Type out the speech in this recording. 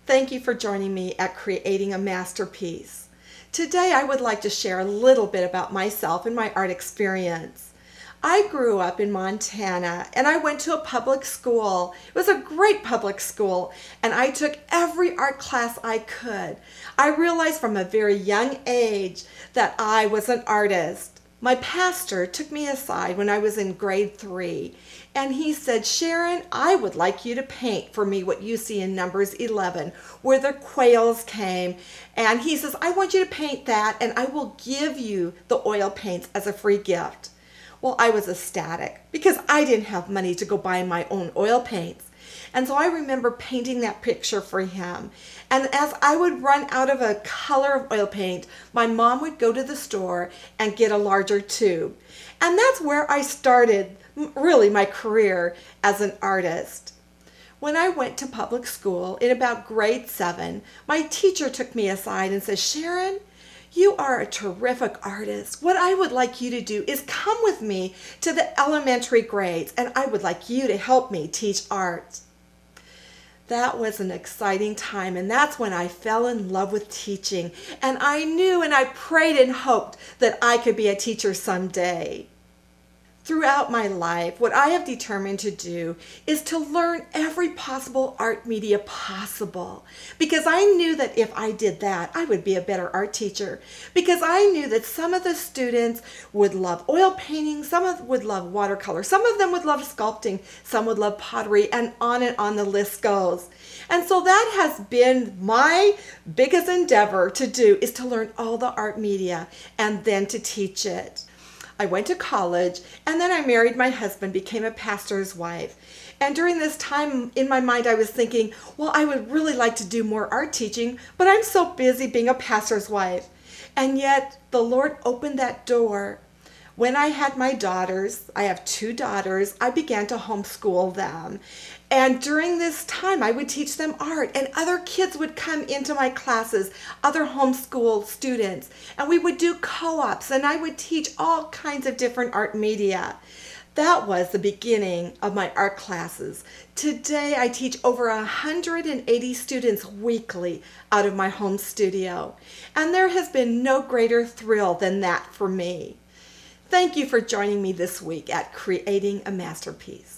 Thank you for joining me at Creating a Masterpiece. Today I would like to share a little bit about myself and my art experience. I grew up in Montana and I went to a public school. It was a great public school and I took every art class I could. I realized from a very young age that I was an artist. My pastor took me aside when I was in grade 3 and he said, "Sharon, I would like you to paint for me what you see in Numbers 11 where the quails came." And he says, "I want you to paint that and I will give you the oil paints as a free gift." Well, I was ecstatic because I didn't have money to go buy my own oil paints. And so I remember painting that picture for him. And as I would run out of a color of oil paint, my mom would go to the store and get a larger tube. And that's where I started really my career as an artist. When I went to public school in about grade 7, my teacher took me aside and said, "Sharon, you are a terrific artist. What I would like you to do is come with me to the elementary grades and I would like you to help me teach art." That was an exciting time, and that's when I fell in love with teaching. And I knew and I prayed and hoped that I could be a teacher someday. Throughout my life, what I have determined to do is to learn every possible art media possible. Because I knew that if I did that, I would be a better art teacher. Because I knew that some of the students would love oil painting, would love watercolor, some of them would love sculpting, some would love pottery, and on the list goes. And so that has been my biggest endeavor to do, is to learn all the art media and then to teach it. I went to college and then I married my husband, became a pastor's wife. And during this time in my mind I was thinking, well, I would really like to do more art teaching, but I'm so busy being a pastor's wife. And yet the Lord opened that door. When I had my daughters, I have 2 daughters, I began to homeschool them. And during this time, I would teach them art, and other kids would come into my classes, other homeschool students, and we would do co-ops, and I would teach all kinds of different art media. That was the beginning of my art classes. Today, I teach over 180 students weekly out of my home studio, and there has been no greater thrill than that for me. Thank you for joining me this week at Creating a Masterpiece.